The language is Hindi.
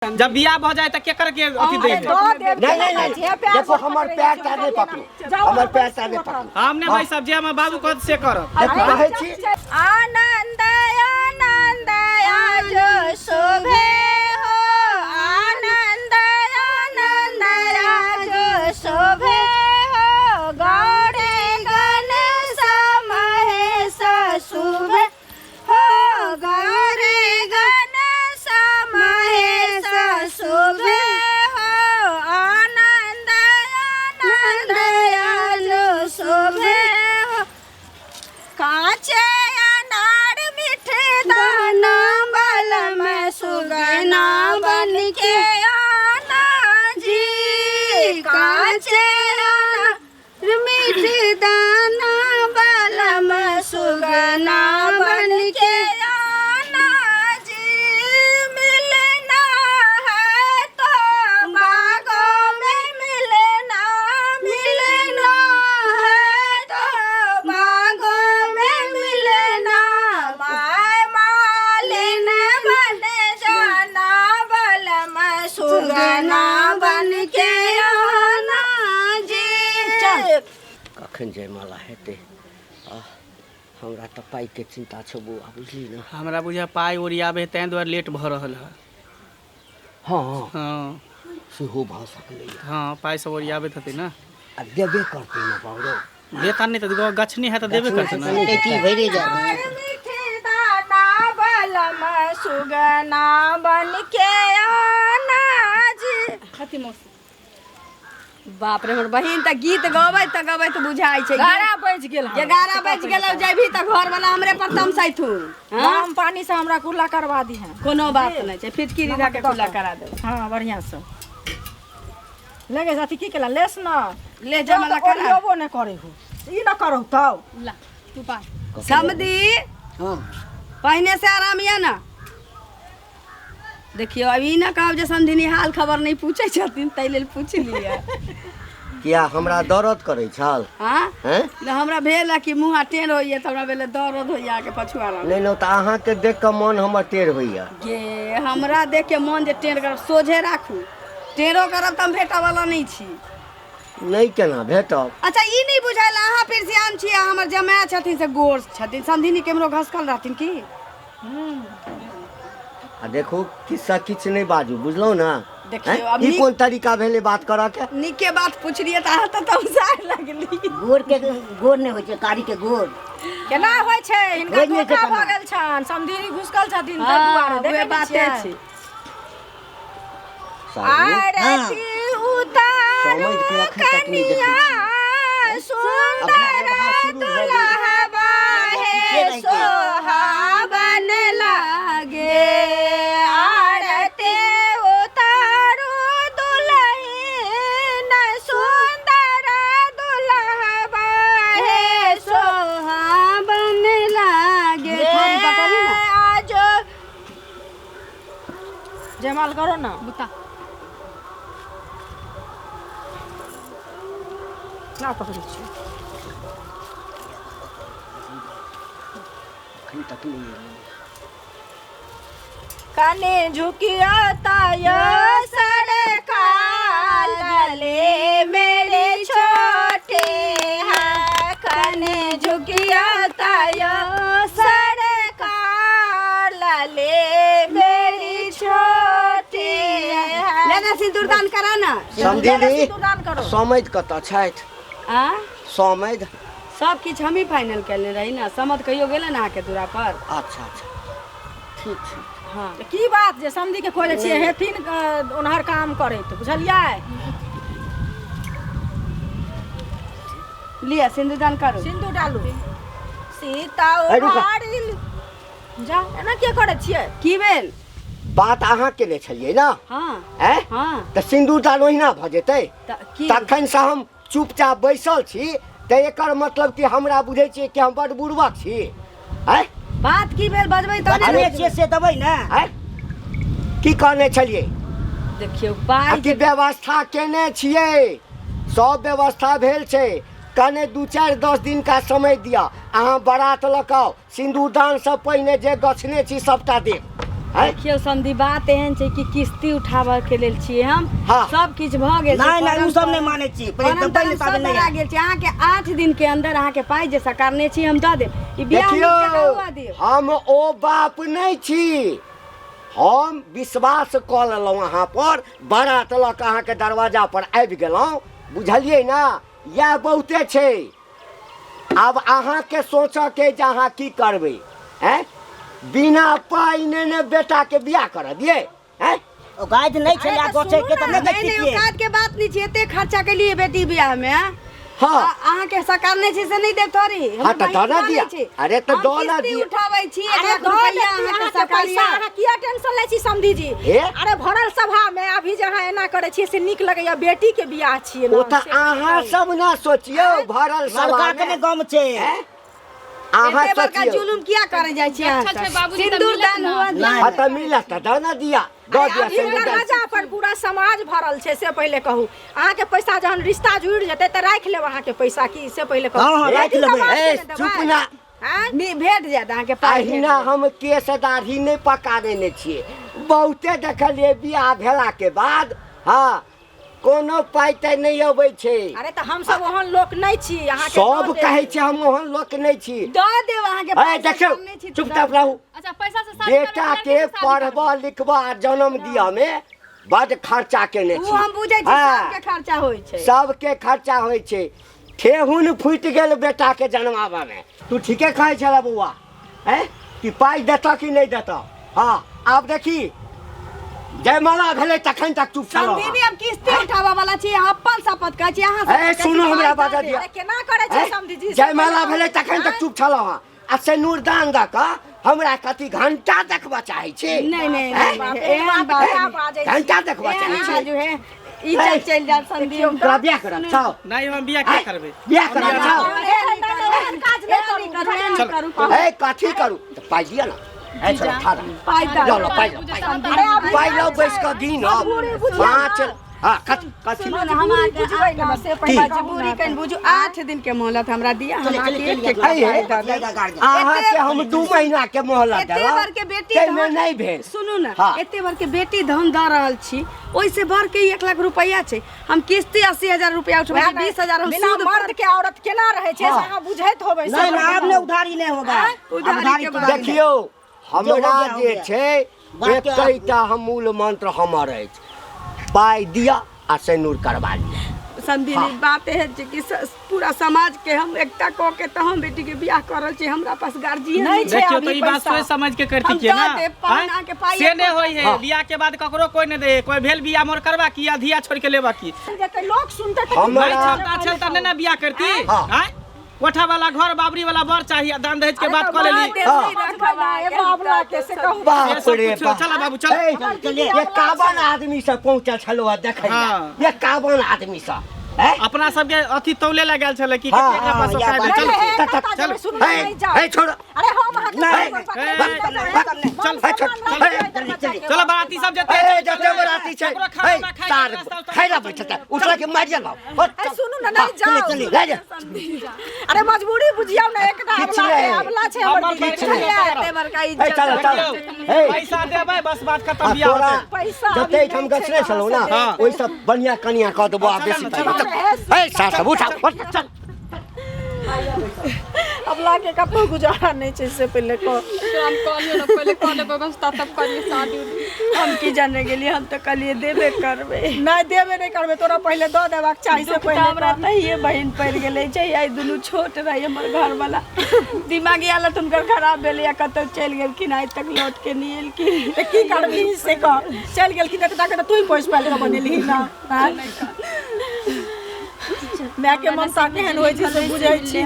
जब बियाह भ जाए त केकर के अथी दे नहीं देखो हमर पैर ता नहीं पकड़ो हमर पैर ता नहीं पकड़ो हमने भाई सब जे हम बाबू कहत से करब कहै छी आनंद आनंद आज शोभे हो आनंद आनंद आज शोभे हो गौरे गणेश महेश शुभे हो गौरे गणेश महेश शुभे हो आनंद आनंद आज शोभे हो काचे अनार मीठे दाना बल में सुगना बन के आना जी काचे अनार मीठे दाना बल में सुगना बन के आना जी मिलना है तो बागों में मिलना मिलना है तो बागों में मिलना माय मालिन बन जाना बल में सुगना बन के आना जी कखन जयमाला हेतै हमरा त पाई के चिंता छ बुआ बुझली न हमरा बुझा पाई ओरियाबे तै द्वार लेट भ रहल है हां हां सेहो भ सकलै हां पाई सब ओरियाबे थते ना आ देबे करतै न बाबू देता नहीं त गछनी है त देबे करते ना की भइरे जा मीठे दाना बल में सुगना बन के आना जी बाप रे हमर बहिन त गीत गबैत बुझाइ छै 11 बज गेल 11 बज गेल जेबी त घर वाला हमरे पर तमसाइथु हम पानी से हमरा कुल्ला करवा दी है कोनो बात नहीं छै फिटकिरी धा के खुला करा दे हां बढ़िया से लगे जाती की केला लेस ना ले जमाला करा लेबो न करे हो ई न करो तौ ला तू पा समधी हां पहने से आराम या ना देखियो अभी ना कहब जे समधिनी हाल खबर नहीं पूछे छथिन तै लेल पूछ लिया किया हमरा दर्द करै छल हां हैं ले हमरा भेल कि मुंह टेढ़ होइए त हमरा भेल दर्द होइया के पछुआरा नहीं न त अहाँ के देख के मन हमर टेढ़ होइया गे हमरा देख के मन जे टेढ़ कर सोझे राखू टेढ़ो करब त हम भेटा वाला नहीं छी नहीं केना भेटब अच्छा ई नहीं बुझाइल अहाँ पिरसियान छी आ हमर जमाय छथिन से गोर छथिन समधिनी केमरो घसकल रहथिन की आ देखो किस्सा किछ नहीं बाजू बुझलो ना देखियो अब ई कोन तरीका भेले बात करा के निके बात पूछलिए त अहाँ त तमसाए लगली गोर के गोर नहीं होइ छै कारी के गोर केना होय छै इनका धोखा भ गेल छन समधिनी घुसकल छथिन त दुआरे देखे बाते छै आरती उतारो कन्या सुंदर दुल्हबा हे सोहावन लागे आरती उतारो दुल्हन सुंदर दुल्हबा हे सोहावन लागे आज जमाल करो ना बुता ना पकड़ी छी अखन तक नहीं कने झुकिया ताया सरकार गले मेरे छोटे हैं कने झुकिया ताया सरकार लले मेरी छोटे हैं लेना सिंदूर दान करा ना समझिली दान करो समझ कत छैथ आ समझ सब किछ हम ही फाइनल करले रही ना समझ कहियो गेले ना के दूरा पर अच्छा ठीक छै हां की बात जे समझी के खोजे छिए हेथिन उनहर काम करे तो बुझलिए लिया सिंदूर दान करो सिंदूर डालू सीता रुको। उभारी जा एना के करे छिए की भेल बात अहाँ केने छलिए ना हां हैं हां त सिंदूर दान ओहिना भ जेतै की तखन से हम चुपचाप बैसल छी त एकर मतलब कि हमरा बुझै छियै कि हम बड़ बुड़बक छी हैं बात की भेल बजबै त अरे छियै से दबै ना हैं की कहने छलिए देखियो पाई की व्यवस्था केने छियै सब व्यवस्था भेल छै कने 2-4-10 दिन का समय दिया अहाँ बारात लकाओ सिंदूरदान से पहिने जे गछने छी सबटा दे देखियो समधी बात एहन छै कि किस्ती उठाबऽ के लेल छियै हम हाँ। सब किछ भ गेल छै नहीं नहीं उ सब नहीं माने छी पहले पहिले ताबे नहीं आ गेल छै अहाँ के 8 दिन के अंदर अहाँ के पाई जे सरकारने छी हम द देब ई बियाह देखियो नीक जकाँ हुआ देब हम ओ बाप नहीं छी हम विश्वास कऽ लेलहुँ अहाँ पर बारात लऽ कऽ अहाँके दरवाजा पर आबि गेलहुँ बुझलियै ना यह बहुते छै आब अहाँके सोचऽके जे अहाँ की करबै हैं बिना पाई ने बेटा के बियाह कर दिए हैं ओ गाय नहीं छै या गोछे के त नहीं नहीं देखती नहीं औकात के बात नहीं छै एते खर्चा के लिए बेटी बियाह में हाँ अहाँ के सरकार नहीं छै से नहीं देब थोड़ी हाँ तो डरा दिया अरे तो डरा दिया उठाबै छी अरे 1 लाख रुपया अहाँ के सरकार पैसा अहाँ किया टेंशन लै छी समधी जी हे? अरे भरल सभा में अभी जे अहाँ एना करे छियै से नीक लगैया बेटी के बियाह छियै ओ ना तऽ अहाँ सब ना सोचियो भरल लड़का सभा के में ने गम छै अहाँ एते बड़का सोचियो जुलुम किया करे जाइ छी अहाँ सब? सिंदूर दान हुआ नहीं हाँ तो मिलत तऽ डरा दिया दऽ दिया अभी सिंदूर दान। राजा पर पूरा समाज भरल छै से पहिले कहू अहाँ के पैसा जहन रिश्ता जुड़ि जेतै तऽ राखि लेब अहाँ के पैसा की से पहिले कहू हाँ, हाँ, राखि लेबै। ए चुप ना भेट जायत अहाँ के पाई अहिना हम केस दाढ़ी नहीं पकाड़ेने छियै बहुते देखलियै बियाह भेला के बाद हाँ कोनो पाई तऽ नहीं अबै छै अरे तऽ हम सब ओहन लोक नहि छी अहाँ के सब कहै छै हम ओहन लोक नहीं छी दऽ देब अहाँ के ए पाई देखियौ नहीं छी चुपचाप रहू अच्छा पैसा से शादी बेटा के पढ़बा लिखबा आ जन्म दिया में बड खर्चा केने उ छी हम बुझै छी हाँ। सबके खर्चा होइ छै सबके खर्चा होइ छै ठेहुन फुटि गेल बेटा के जन्माबा में तू ठीके कहै छला बौआ हैं कि पाई देता कि नहीं देता हाँ आब देखी जयमाला भेलै तखन तक चुप छलौ समधी हम किस्ती उठाबा वाला छी अपन शपथ कहै छी अहाँ ए सुनो हमरा बाजा दिया अरे केना करे छै समधी जी जयमाला भेलै तखन तक चुप छलौ आ सिंदूर दान दऽ कऽ हमरा कथी घंटा देखबा चाहै छी नहीं नहीं हैं? नहीं, एहन बात बाजै छी घंटा देखबा एहन चाहै छी बाजू है इज्जत चलि जायत समधी तोरा बियाह करब छौ नहीं हम बियाह क्या करबै बियाह करब छौ एहन काज नहि करू ए कथी करू तऽ पाई दिया ना ए चलो खाना पाई लो लो पाई लो पाई लो बैस कऽ गिन पाँच हाँ कथी हम बुझबै ना से पहिले मजबूरी कन बुझू 8 दिन के मोहलत हमरा दिया हम आके के अहाँ के हम 2 महीना के मोहलत एते देलहुँ बार के बेटी ताहिमे धन- नहीं भेल सुनू ना हाँ। एते बार के बेटी धन दऽ रहल छी ओइसे भर के 1 लाख रुपया छै हम किस्ती 80,000 रुपया उठबै 20,000 हम बिना सूद मर्द के औरत केना रहे छै से अहाँ बुझैत होबै नहीं नहीं अब ने उधारी नहीं होगा उधारी के बाद देखियो हमरा हो जे गया। छै बात के एकैटा हम मूल मंत्र हमर अछि पाई दिया आ सिंदूर करवा लिया संदीनी बात है जे कि पूरा समाज के हम एकटा कह के तो हम बेटी के बियाह करल छी हमरा पास गार्जियन नहीं छै देखियो अभी तो ई बात पैसा। सोच समझ के करती हम के ना दऽ देब, पाहुना हैं? के पाई से अपन नहीं होई है हाँ। बियाह के बाद ककरो कोई नहीं दे कोई भेल बियाह मोर करवा की अधिया छोड़ के लेबा की जते लोग सुनते तऽ हमरा- नहीं चलता चलता नहीं ना बियाह करती हाँ। हैं कोठा वाला घर बाबरी वाला बर चाहिए दान दहेज के बात कर लेली बाबला के से कहू बाप सब रे कुछ बाप चला बाबू चल ए, ये कावन आदमी से पहुंचल छलो देखै हाँ। ये कावन आदमी से हैं? अपना सबके अथी तौले लगाल छले कि हाँ, केकरा पास हाँ, ओकरा या चल बात- चल सुनू ए, नहीं जाओ ए, छोड़ अरे हम अहाँ के नहीं, चलो बाराती सब जते ए, जते बराती छै ककरो खाना ए, ना खाए, तार नाश्ता उस्ता खैरा खाए। बैठता उठला के मारिया लाओ सुनू ना नहीं जाओ ले जा अरे मजबूरी बुझियौ ना एकटा किछ अबला नहीं। अबला छै हमर हमर दीदी किछ नहीं। एते बड़का ए इज्जत चल चल ए पैसा देबै बस बात खत्म आ बियाह तोरा होतै पैसा जते अभी हम नहीं गछने छै, छलौ ना हाँ। ओइ सब बढ़िया कनिया कह देबो आ बेसी पाई ए सास उठा चल अबला के कतौ गुजारा नहीं छै से पहिले को हम कहलियो ना पहले कहले व्यवस्था तब करिए शादी हम की जाने गेलिए हम तो कलिए देबे करबे नहीं देबे नहीं करबे तोरा पहिले दऽ देबाक चाही से दुख तऽ पहिले हमरा तहिए बहन पड़ि गेलै छै आई दुनू छोट रही हमर घर वाला दिमागी हालत हुनकर खराब भेलै या कतौ चलि गेलखिन आइ तक लौट के नहीं एलखिन तऽ की करबी से कह चल गेल कि तक तू ही पोस पाल के बनेली ना हाँ? माय के ममता केहन होइ छै से बुझै छी